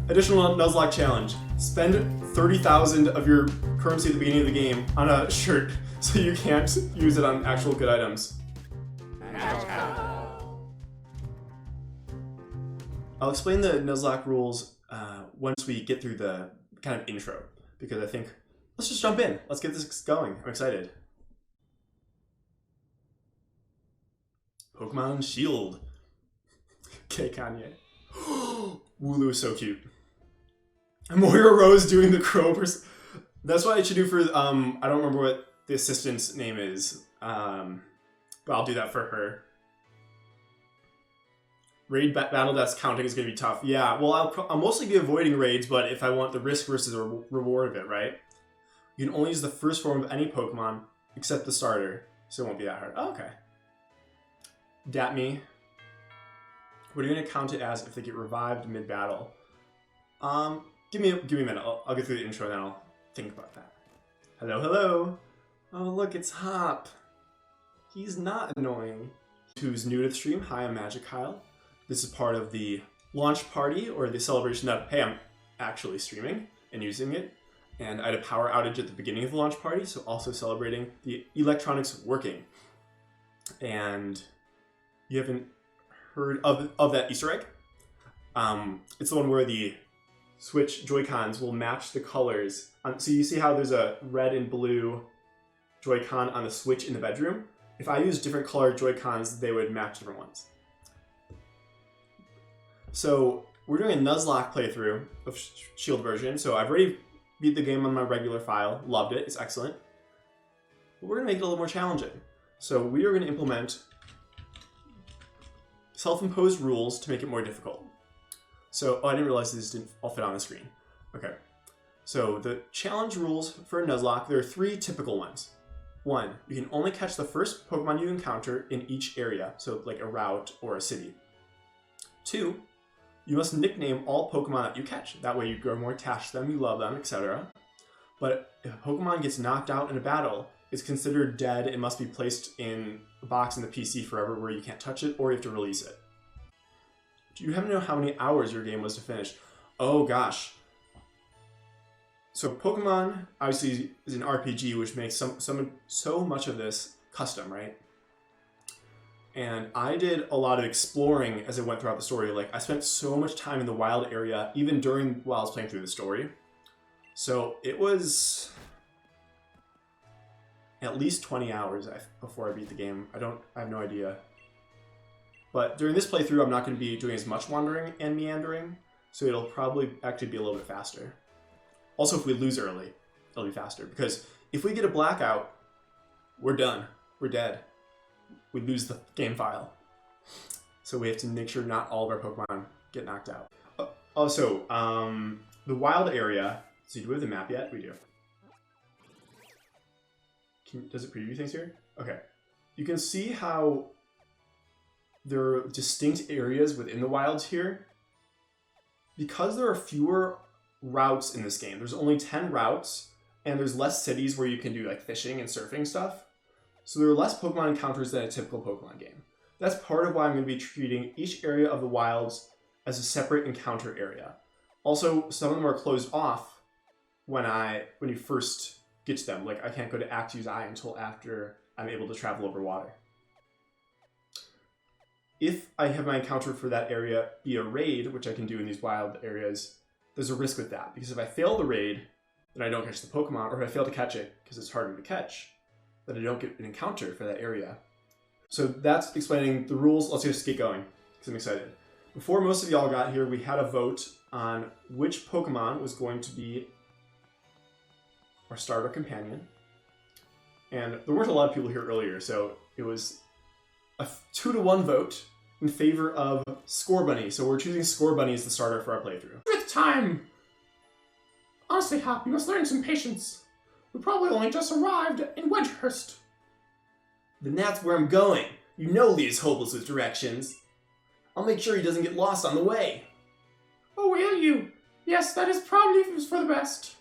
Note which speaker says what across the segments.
Speaker 1: Additional Nuzlocke challenge. Spend 30,000 of your currency at the beginning of the game on a shirt so you can't use it on actual good items. I'll explain the Nuzlocke rules once we get through the kind of intro, because I think, let's just jump in. Let's get this going. I'm excited. Pokemon Shield. Okay, Kanye. UwU is so cute. Moira Rose doing the crow person. That's what I should do for, I don't remember what the assistant's name is, but I'll do that for her. Raid battle that's counting is going to be tough. Yeah, well, I'll mostly be avoiding raids, but if I want the risk versus the reward of it, right? You can only use the first form of any Pokemon except the starter, so it won't be that hard. Oh, okay. Dat me. What are you going to count it as if they get revived mid-battle? Give me a minute. I'll get through the intro and then I'll think about that. Hello, hello. Oh, look, it's Hop. He's not annoying. Who's new to the stream? Hi, I'm Magic Kyle. This is part of the launch party, or the celebration that, hey, I'm actually streaming and using it. And I had a power outage at the beginning of the launch party, so also celebrating the electronics working. And you haven't heard of that Easter egg? It's the one where the Switch Joy-Cons will match the colors. So you see how there's a red and blue Joy-Con on the Switch in the bedroom? If I use different colored Joy-Cons, they would match different ones. So we're doing a Nuzlocke playthrough of Shield version. So I've already beat the game on my regular file. Loved it. It's excellent. But we're going to make it a little more challenging. So we are going to implement self-imposed rules to make it more difficult. So, I didn't realize these didn't all fit on the screen. Okay. So the challenge rules for Nuzlocke, there are 3 typical ones. 1, you can only catch the first Pokemon you encounter in each area, so like a route or a city. 2, you must nickname all Pokemon that you catch. That way you grow more attached to them, you love them, etc. But if a Pokemon gets knocked out in a battle, it's considered dead and must be placed in a box in the PC forever where you can't touch it, or you have to release it. Do you happen to know how many hours your game was to finish? Oh gosh. So Pokemon obviously is an RPG, which makes so much of this custom, right? And I did a lot of exploring as I went throughout the story. Like, I spent so much time in the wild area, even while I was playing through the story. So it was at least 20 hours before I beat the game. I have no idea. But during this playthrough, I'm not going to be doing as much wandering and meandering, so it'll probably actually be a little bit faster. Also, if we lose early, it'll be faster, because if we get a blackout, we're done. We're dead. We lose the game file. So we have to make sure not all of our Pokemon get knocked out. Also, the wild area, so do we have the map yet? We do. Does it preview things here? Okay. You can see how there are distinct areas within the wilds here. Because there are fewer routes in this game, there's only 10 routes, and there's less cities where you can do like fishing and surfing stuff. So there are less Pokemon encounters than a typical Pokemon game. That's part of why I'm going to be treating each area of the wilds as a separate encounter area. Also, some of them are closed off when you first get to them. Like, I can't go to Actu's Eye until after I'm able to travel over water. If I have my encounter for that area be a raid, which I can do in these wild areas, there's a risk with that. Because if I fail the raid, then I don't catch the Pokemon, or if I fail to catch it because it's harder to catch, then I don't get an encounter for that area. So that's explaining the rules. Let's just get going, because I'm excited. Before most of y'all got here, we had a vote on which Pokemon was going to be our starter companion. And there weren't a lot of people here earlier, so it was a 2-to-1 vote in favor of Scorbunny. So we're choosing Scorbunny as the starter for our playthrough.
Speaker 2: 5th time! Honestly, Hop, you must learn some patience. We probably only just arrived in Wedgehurst.
Speaker 1: Then that's where I'm going. You know Lee's hopeless with directions. I'll make sure he doesn't get lost on the way.
Speaker 2: Oh, will you? Yes, that is probably for the best.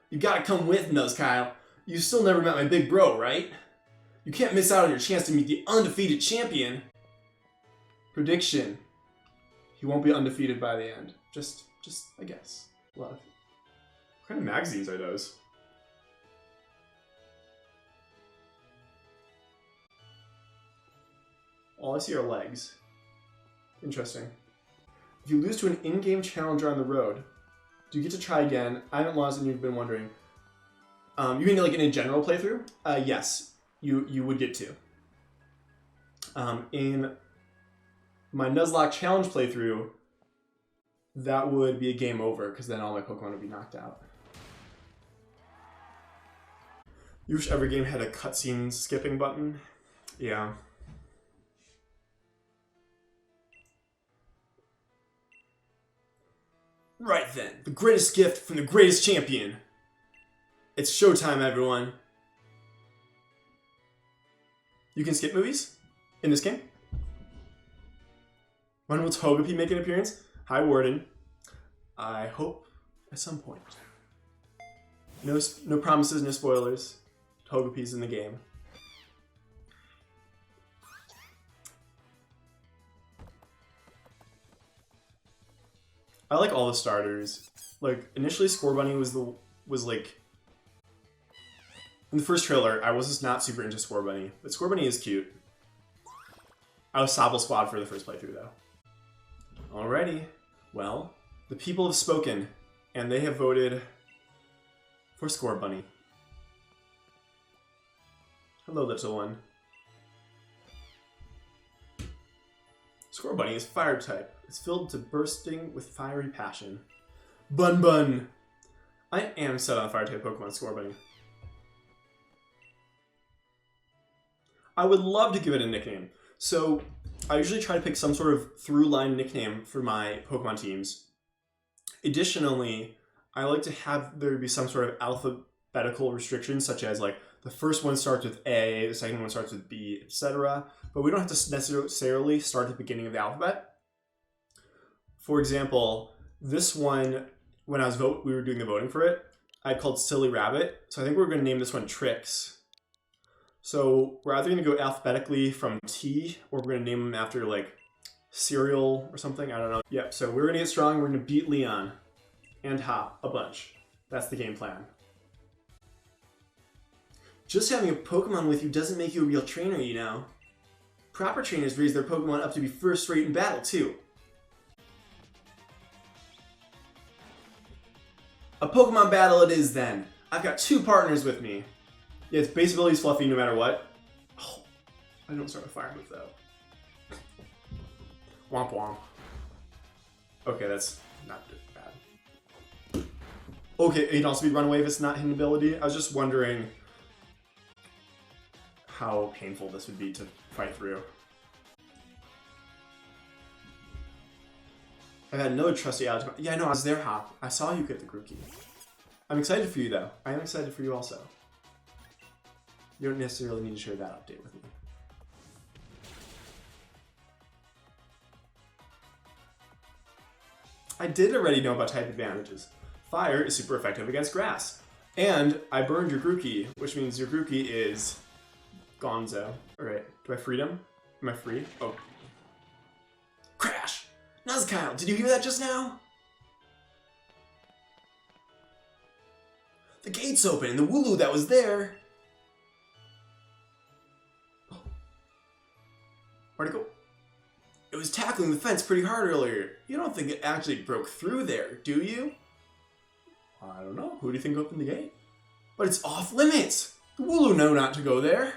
Speaker 1: You gotta come with, Nuzkyle. You still never met my big bro, right? You can't miss out on your chance to meet the undefeated champion. Prediction. He won't be undefeated by the end. Just I guess. What kind of magazines are those? All I see are legs. Interesting. If you lose to an in-game challenger on the road, do you get to try again? I haven't lost and you've been wondering. You mean like in a general playthrough? Yes, you would get to. In my Nuzlocke challenge playthrough, that would be a game over because then all my Pokemon would be knocked out. You wish every game had a cutscene skipping button? Yeah. Right then, the greatest gift from the greatest champion. It's showtime, everyone. You can skip movies in this game. When will Togepi make an appearance? Hi, Warden. I hope at some point. No promises, no spoilers. Togepi's in the game. I like all the starters. Like initially, Scorbunny was like in the first trailer. I was just not super into Scorbunny, but Scorbunny is cute. I was Sobble Squad for the first playthrough though. Alrighty, well, the people have spoken, and they have voted for Scorbunny. Hello, little one. Scorbunny is fire type. It's filled to bursting with fiery passion. Bun Bun! I am set on fire type Pokemon Scorbunny. I would love to give it a nickname. So, I usually try to pick some sort of through-line nickname for my Pokemon teams. Additionally, I like to have there be some sort of alphabetical restrictions, such as like the first one starts with A, the second one starts with B, etc. But we don't have to necessarily start at the beginning of the alphabet. For example, this one, when we were doing the voting for it, I called Silly Rabbit. So I think we're going to name this one Trix. So we're either going to go alphabetically from T, or we're going to name them after like cereal or something. I don't know. Yep. So we're going to get strong. We're going to beat Leon and Hop a bunch. That's the game plan. Just having a Pokemon with you doesn't make you a real trainer, you know. Proper trainers raise their Pokemon up to be first rate in battle, too. A Pokemon battle it is, then. I've got 2 partners with me. Yeah, its base ability is fluffy no matter what. Oh, I don't start a fire move, though. Womp womp. Okay, that's not bad. Okay, it can also be Runaway if it's not hidden ability. I was just wondering how painful this would be to fight through. I've had no trusty out. Yeah, no, I was there, Hop. I saw you get the Grookey. I'm excited for you, though. I am excited for you also. You don't necessarily need to share that update with me. I did already know about type advantages. Fire is super effective against grass. And I burned your Grookey, which means your Grookey is Gonzo. Alright, do I freedom? Am I free? Oh. Crash! Nuzkyle, did you hear that just now? The gate's open, and the UwU that was there. Oh. Where'd it go? It was tackling the fence pretty hard earlier. You don't think it actually broke through there, do you? I don't know. Who do you think opened the gate? But it's off limits. The UwU know not to go there.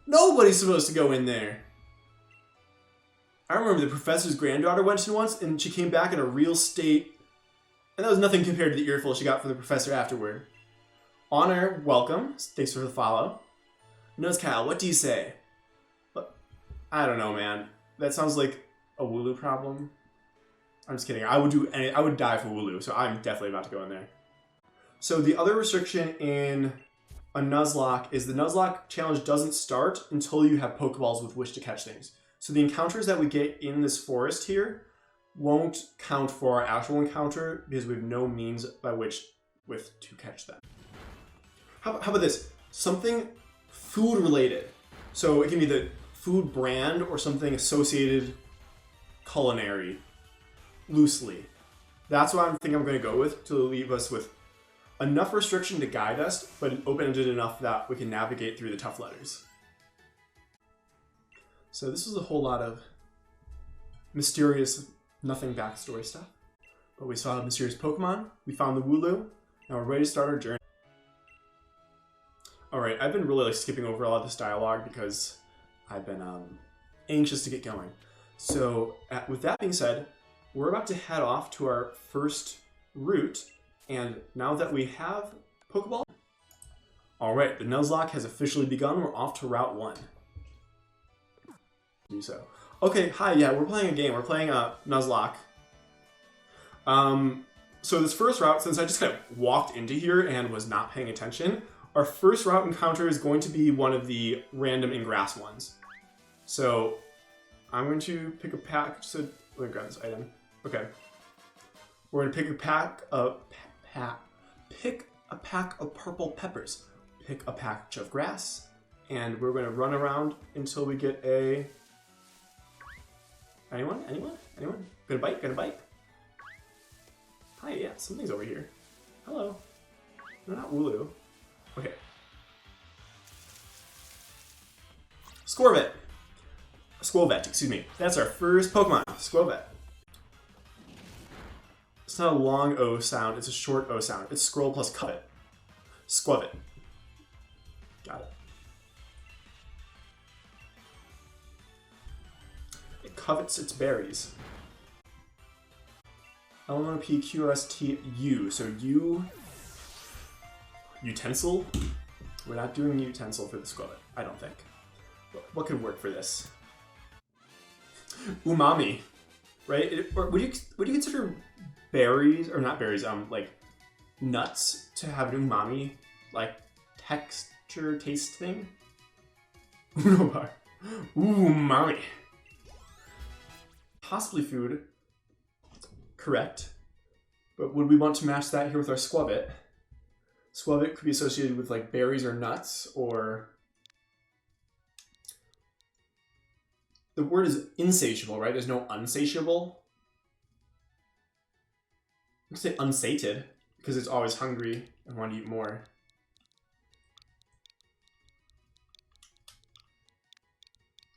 Speaker 1: Nobody's supposed to go in there. I remember the professor's granddaughter went in once, and she came back in a real state. And that was nothing compared to the earful she got from the professor afterward. Honor, welcome. Thanks for the follow. Nuzkyle, what do you say? But I don't know, man. That sounds like a UwU problem. I'm just kidding. I would die for UwU, so I'm definitely about to go in there. So the other restriction in a Nuzlocke is the Nuzlocke challenge doesn't start until you have Pokeballs with which to catch things. So the encounters that we get in this forest here won't count for our actual encounter because we have no means by which to catch them. How about this? Something food related. So it can be the food brand or something associated culinary. loosely. That's what I think I'm going to go with to leave us with enough restriction to guide us, but open-ended enough that we can navigate through the tough letters. So this was a whole lot of mysterious, nothing backstory stuff. But we saw a mysterious Pokemon, we found the UwU, now we're ready to start our journey. Alright, I've been really skipping over a lot of this dialogue because I've been anxious to get going. So with that being said, we're about to head off to our first route, and now that we have Pokeball, alright, the Nuzlocke has officially begun. We're off to Route 1. Do so. Okay, hi, yeah, we're playing a game. We're playing Nuzlocke. So this first route, since I just kind of walked into here and was not paying attention, our first route encounter is going to be one of the random in-grass ones. So I'm going to pick a pack. So let me grab this item. Okay. We're going to pick a pack of purple peppers. Pick a patch of grass, and we're going to run around until we get a... Anyone? Gonna bite? Hi, yeah, something's over here. Hello. No, not UwU. Okay. Squirvet, excuse me. That's our first Pokemon, Squirvet. It's not a long O sound, it's a short O sound. It's scroll plus covet. Squirvet. Got it. It covets its berries. LMOPQRSTU. So utensil? We're not doing utensil for the Squirvet, I don't think. What could work for this? Umami, right? Would you consider berries, or not berries, like nuts to have an umami, like texture, taste thing? Umami. Possibly food. Correct. But would we want to match that here with our Squirvet? Squirvet could be associated with like berries or nuts, or... The word is insatiable, right? There's no unsatiable. I'm gonna say unsated, because it's always hungry and want to eat more.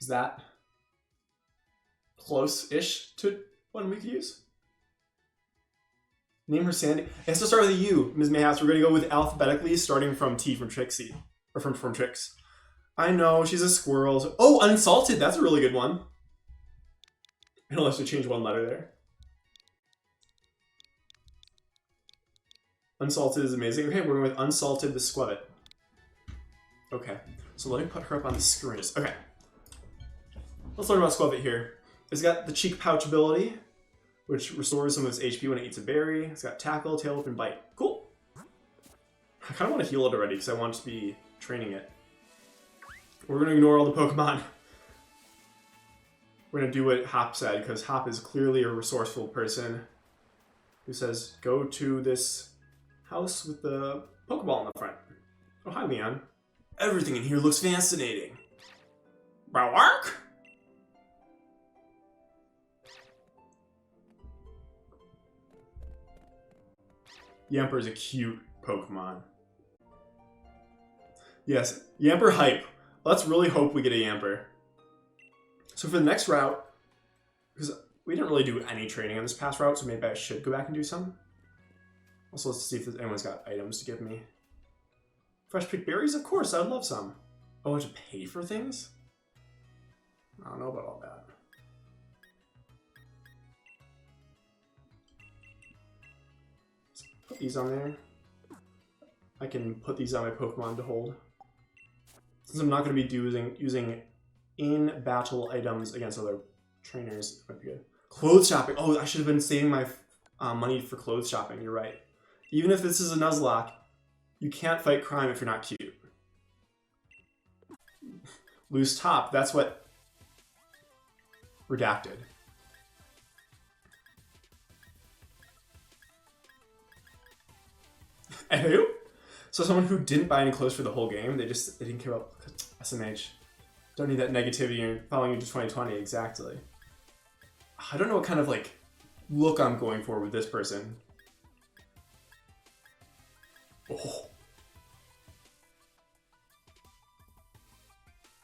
Speaker 1: Is that close-ish to one we could use? Name her Sandy. It has to start with a U, Ms. Mayhaps. We're gonna go with alphabetically, starting from T from Trixie. Or from Trix. I know, she's a squirrel. So... Oh, unsalted! That's a really good one. It'll have to change one letter there. Unsalted is amazing. Okay, we're going with unsalted the Squirvet. Okay, so let me put her up on the screen. Okay. Let's learn about Squirvet here. It's got the cheek pouch ability, which restores some of its HP when it eats a berry. It's got tackle, tail whip, and bite. Cool. I kind of want to heal it already because I want to be training it. We're going to ignore all the Pokemon. We're going to do what Hop said, because Hop is clearly a resourceful person who says, go to this house with the Pokeball in the front. Oh, hi, Leon. Everything in here looks fascinating. Bark? Yamper is a cute Pokemon. Yes, Yamper hype. Let's really hope we get a Yamper. So for the next route, because we didn't really do any training on this past route, so maybe I should go back and do some. Also, let's see if anyone's got items to give me. Fresh picked berries? Of course, I'd love some. Oh, I have to pay for things? I don't know about all that. Let's put these on there. I can put these on my Pokemon to hold. Since I'm not going to be using in-battle items against other trainers, it might be good. Clothes shopping. Oh, I should have been saving my money for clothes shopping. You're right. Even if this is a Nuzlocke, you can't fight crime if you're not cute. Loose top. That's what... Redacted. And who? So someone who didn't buy any clothes for the whole game, they didn't care about SMH. Don't need that negativity following you to 2020, exactly. I don't know what kind of like look I'm going for with this person. Oh.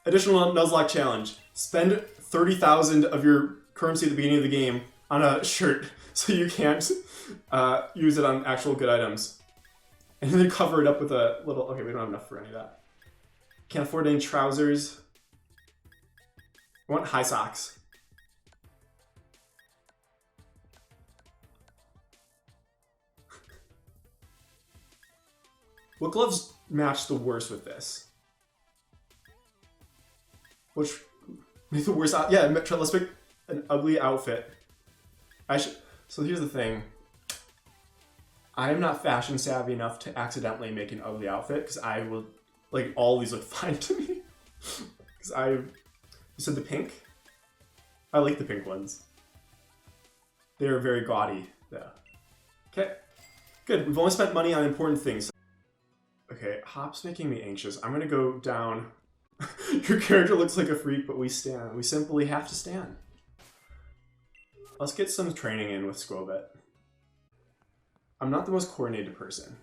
Speaker 1: Additional Nuzlocke challenge. Spend 30,000 of your currency at the beginning of the game on a shirt so you can't use it on actual good items. And then cover it up with a little... Okay, we don't have enough for any of that. Can't afford any trousers. I want high socks. What gloves match the worst with this? Which make the worst out? Yeah, let's pick an ugly outfit. So here's the thing. I am not fashion savvy enough to accidentally make an ugly outfit because I will, like, all these look fine to me. Because you said the pink? I like the pink ones. They're very gaudy, though. Okay, good. We've only spent money on important things. Okay, Hop's making me anxious. I'm gonna go down. Your character looks like a freak, but we stand. We simply have to stand. Let's get some training in with Squobit. I'm not the most coordinated person,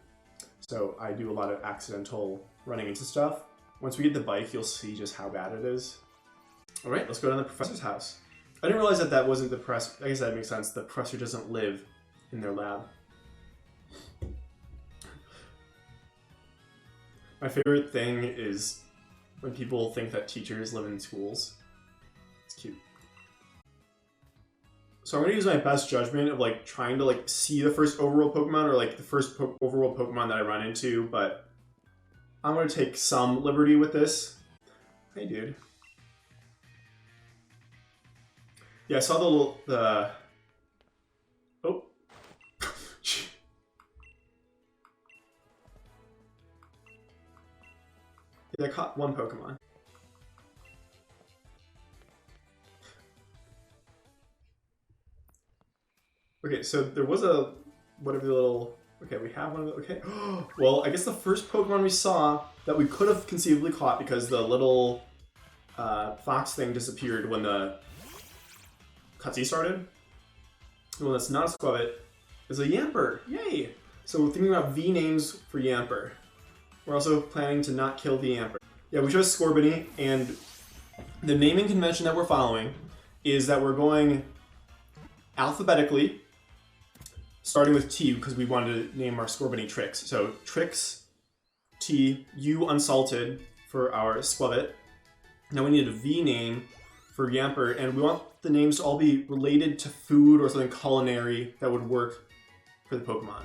Speaker 1: so I do a lot of accidental running into stuff. Once we get the bike, you'll see just how bad it is. All right, let's go down to the professor's house. I didn't realize that that wasn't the press. I guess that makes sense. The professor doesn't live in their lab. My favorite thing is when people think that teachers live in schools. It's cute. So I'm gonna use my best judgment of like trying to like see the first overworld Pokemon or like the first overworld Pokemon that I run into, but I'm gonna take some liberty with this. Hey, dude. Yeah, I saw the oh. Yeah, I caught one Pokemon. Okay, so there was a whatever little. Okay, we have one of the. Okay, well, I guess the first Pokemon we saw that we could have conceivably caught because the little fox thing disappeared when the cutscene started. The one that's not a Squabit is a Yamper. Yay! So we're thinking about V names for Yamper. We're also planning to not kill the Yamper. Yeah, we chose Scorbunny, and the naming convention that we're following is that we're going alphabetically, starting with T because we wanted to name our Scorbunny Trix. So Trix, T, U unsalted for our Squabit. Now we need a V name for Yamper, and we want the names to all be related to food or something culinary that would work for the Pokemon.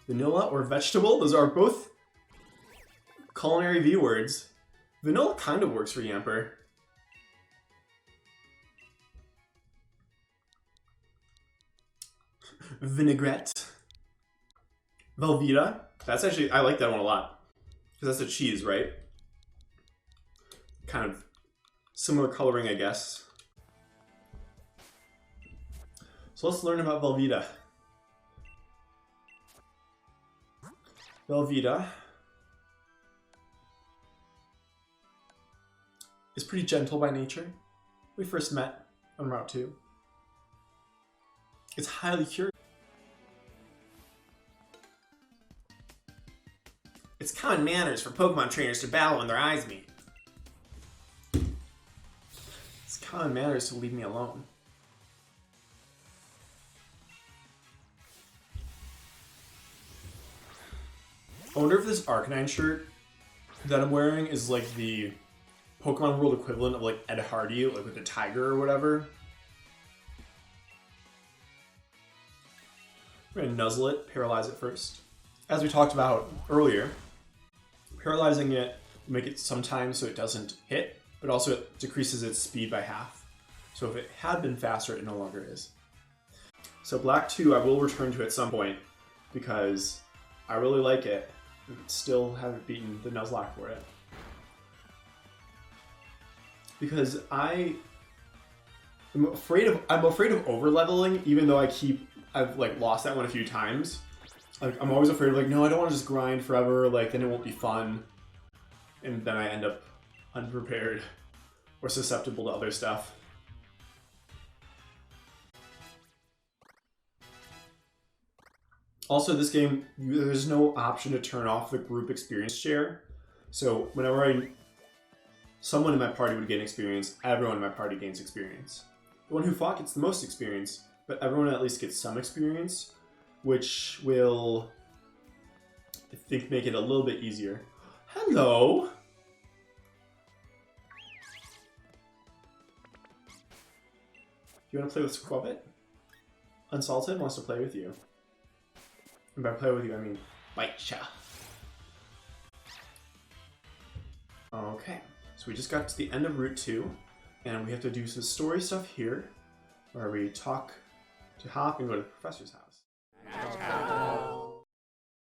Speaker 1: Vanilla or vegetable, those are both culinary V words. Vanilla kind of works for Yamper. Vinaigrette. Velveeta. That's actually, I like that one a lot. Because that's a cheese, right? Kind of similar coloring, I guess. So let's learn about Velveeta. Velveeta is pretty gentle by nature. We first met on Route 2. It's highly curious. It's common manners for Pokemon trainers to battle when their eyes meet. It's common manners to leave me alone. I wonder if this Arcanine shirt that I'm wearing is like the Pokemon World equivalent of like Ed Hardy, like with the tiger or whatever. We're gonna nuzzle it, paralyze it first. As we talked about earlier, paralyzing it will make it sometimes so it doesn't hit, but also it decreases its speed by half. So if it had been faster, it no longer is. So Black 2 I will return to at some point because I really like it. Still haven't beaten the Nuzlocke for it. Because I'm afraid of over leveling, even though I've like lost that one a few times. Like I'm always afraid of like, no, I don't want to just grind forever, like then it won't be fun. And then I end up unprepared or susceptible to other stuff. Also, this game, there's no option to turn off the group experience share. So whenever someone in my party would gain experience, everyone in my party gains experience. The one who fought gets the most experience, but everyone at least gets some experience, which will, I think, make it a little bit easier. Hello! You want to play with Squabbit? Unsalted wants to play with you. And by play with you, I mean bite ya. Okay, so we just got to the end of Route 2, and we have to do some story stuff here, where we talk to Hop and go to the professor's house.